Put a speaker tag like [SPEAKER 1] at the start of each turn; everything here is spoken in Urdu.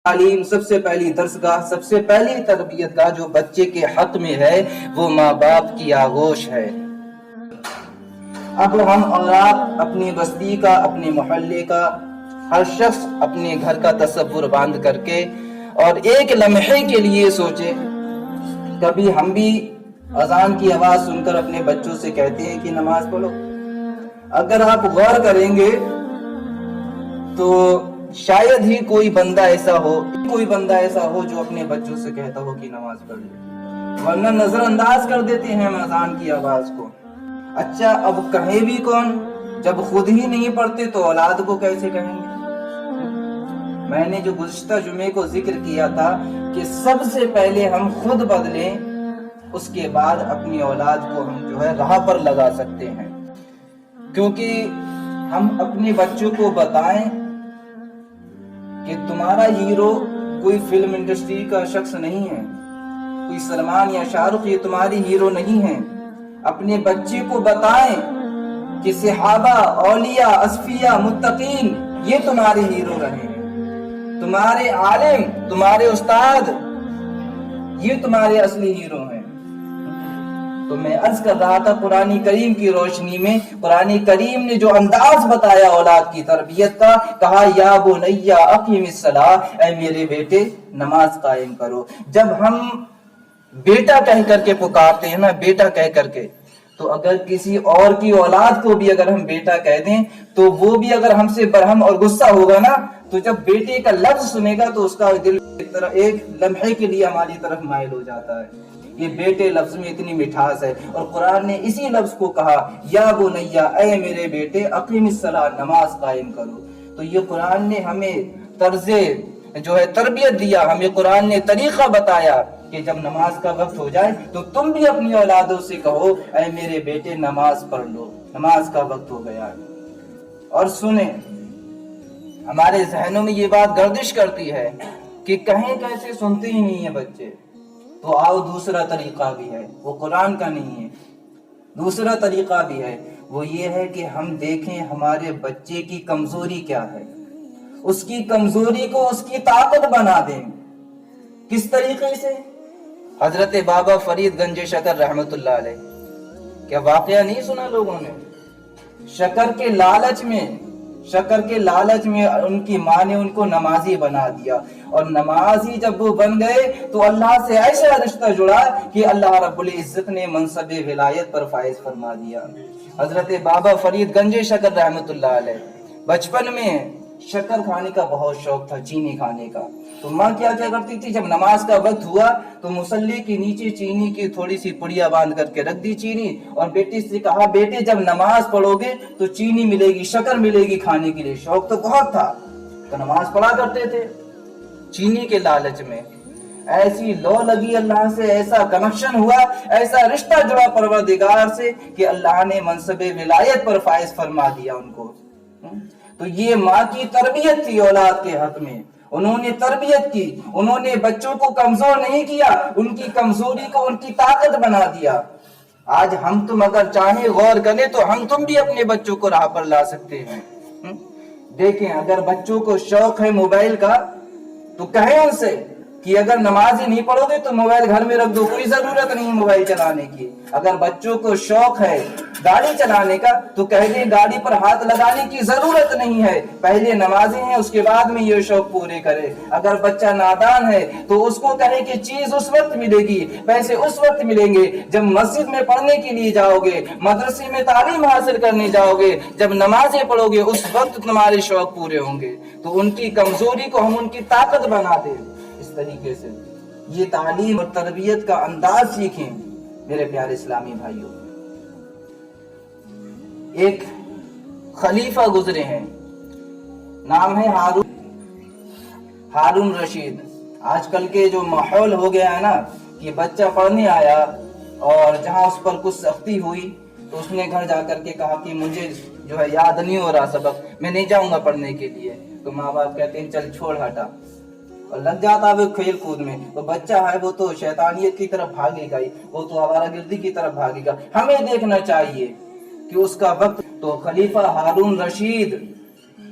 [SPEAKER 1] تعلیم، سب سے پہلی درسگاہ، سب سے پہلی تربیت گاہ جو بچے کے حق میں ہے وہ ماں باپ کی آغوش ہے۔ اب ہم اور آپ اپنی بستی کا، اپنے محلے کا، ہر شخص اپنے گھر کا تصور باندھ کر کے اور ایک لمحے کے لیے سوچے، کبھی ہم بھی اذان کی آواز سن کر اپنے بچوں سے کہتے ہیں کہ نماز پڑھو؟ اگر آپ غور کریں گے تو شاید ہی کوئی بندہ ایسا ہو جو اپنے بچوں سے کہتا ہو کہ نماز پڑھ لے، ورنہ نظر انداز کر دیتے ہیں ہم اذان کی آواز کو۔ اچھا اب کہیں بھی کون؟ جب خود ہی نہیں پڑھتے تو اولاد کو کیسے کہیں گے؟ میں نے جو گزشتہ جمعے کو ذکر کیا تھا کہ سب سے پہلے ہم خود بدلیں، اس کے بعد اپنی اولاد کو ہم راہ پر لگا سکتے ہیں، کیونکہ ہم اپنے بچوں کو بتائیں کہ تمہارا ہیرو کوئی فلم انڈسٹری کا شخص نہیں ہے، کوئی سلمان یا شاہ رخ یہ تمہاری ہیرو نہیں ہے۔ اپنے بچے کو بتائیں کہ صحابہ، اولیاء، اصفیاء، متقین یہ تمہارے ہیرو رہے ہیں، تمہارے عالم، تمہارے استاد یہ تمہارے اصلی ہیرو ہیں۔ تو میں عرض کر رہا تھا قرآن کریم کی روشنی میں، قرآن کریم نے جو انداز بتایا اولاد کی تربیت کا، کہا یا بنی اقیم الصلاۃ، اے میرے بیٹے نماز قائم کرو۔ جب ہم بیٹا کہہ کر کے پکارتے ہیں نا، بیٹا کہہ کر کے، تو اگر کسی اور کی اولاد کو بھی اگر ہم بیٹا کہہ دیں تو وہ بھی اگر ہم سے برہم اور غصہ ہوگا نا، تو جب بیٹے کا لفظ سنے گا تو اس کا دل ایک لمحے کے لیے ہماری طرف مائل ہو جاتا ہے۔ یہ بیٹے لفظ میں اتنی مٹھاس ہے، اور قرآن نے اسی لفظ کو کہا یا بنیا، اے میرے بیٹے اقیم الصلاۃ، نماز قائم کرو۔ تو یہ قرآن نے ہمیں طرز تربیت دیا، ہمیں قرآن نے طریقہ بتایا کہ جب نماز کا وقت ہو جائے تو تم بھی اپنی اولادوں سے کہو اے میرے بیٹے نماز پڑھ لو، نماز کا وقت ہو گیا ہے۔ اور سنیں، ہمارے ذہنوں میں یہ بات گردش کرتی ہے کہ کہیں کیسے سنتے ہی نہیں ہیں بچے، تو آؤ دوسرا طریقہ بھی ہے، وہ قرآن کا نہیں ہے، دوسرا طریقہ بھی ہے، وہ یہ ہے کہ ہم دیکھیں ہمارے بچے کی کمزوری کیا ہے، اس کی کمزوری کو اس کی طاقت بنا دیں۔ کس طریقے سے؟ حضرت بابا فرید گنج شکر رحمت اللہ علیہ، کیا واقعہ نہیں سنا لوگوں نے؟ شکر کے لالچ میں ان کی ماں نے ان کو نمازی بنا دیا، اور نمازی جب وہ بن گئے تو اللہ سے ایسا رشتہ جڑا کہ اللہ رب العزت نے منصب ولایت پر فائز فرما دیا۔ حضرت بابا فرید گنج شکر رحمت اللہ علیہ بچپن میں شکر کھانے کا بہت شوق تھا، چینی کھانے کا۔ تو ماں کیا کرتی تھی، جب نماز کا وقت ہوا تو مصلی کے نیچے چینی کی تھوڑی سی پڑیا باندھ کر کے رکھ دی چینی، اور بیٹی سے کہا بیٹے جب نماز پڑھو گے تو چینی ملے گی، شکر ملے گی کھانے کے لیے۔ شوق تو بہت تھا تو نماز پڑھا کرتے تھے، چینی کے لالچ میں ایسی لو لگی اللہ سے، ایسا کنیکشن ہوا، ایسا رشتہ جڑا پروردگار سے کہ اللہ نے منصب ولایت پر فائز فرما دیا ان کو۔ تو یہ ماں کی تربیت تھی اولاد کے حق میں، انہوں نے تربیت کی، انہوں نے بچوں کو کمزور نہیں کیا، ان کی کمزوری کو ان کی طاقت بنا دیا۔ آج ہم تم اگر چاہیں غور کریں تو ہم تم بھی اپنے بچوں کو راہ پر لا سکتے ہیں۔ دیکھیں اگر بچوں کو شوق ہے موبائل کا تو کہیں ان سے کہ اگر نماز ہی نہیں پڑھو گے تو موبائل گھر میں رکھ دو، کوئی ضرورت نہیں موبائل چلانے کی۔ اگر بچوں کو شوق ہے گاڑی چلانے کا تو کہہ دیں گاڑی پر ہاتھ لگانے کی ضرورت نہیں ہے، پہلے نمازیں ہیں اس کے بعد میں یہ شوق پورے کرے۔ اگر بچہ نادان ہے تو اس کو کہے کہ چیز اس وقت ملے گی، پیسے اس وقت ملیں گے جب مسجد میں پڑھنے کے لیے جاؤ گے، مدرسے میں تعلیم حاصل کرنے جاؤ گے، جب نمازیں پڑھو گے اس وقت تمہارے شوق پورے ہوں گے۔ تو ان کی کمزوری کو ہم ان کی طاقت بنا دیں۔ اس طریقے سے یہ تعلیم اور تربیت کا انداز سیکھیں میرے پیارے اسلامی بھائیوں۔ ایک خلیفہ گزرے ہیں، نام ہے ہارون رشید۔ آج کل کے جو ماحول ہو گیا ہے نا کہ بچہ پڑھنے آیا اور جہاں اس پر کچھ سختی ہوئی تو اس نے گھر جا کر کے کہا کہ مجھے یاد نہیں ہو رہا سبق، میں نہیں جاؤں گا پڑھنے کے لیے۔ تو ماں باپ کہتے ہیں چل چھوڑ ہٹا، اور لگ جاتا وہ کھیل کود میں۔ تو بچہ ہے وہ تو شیطانیت کی طرف بھاگے گا ہی، وہ تو آوارہ گردی کی طرف بھاگے گا۔ ہمیں دیکھنا چاہیے کہ اس کا وقت۔ تو خلیفہ ہارون رشید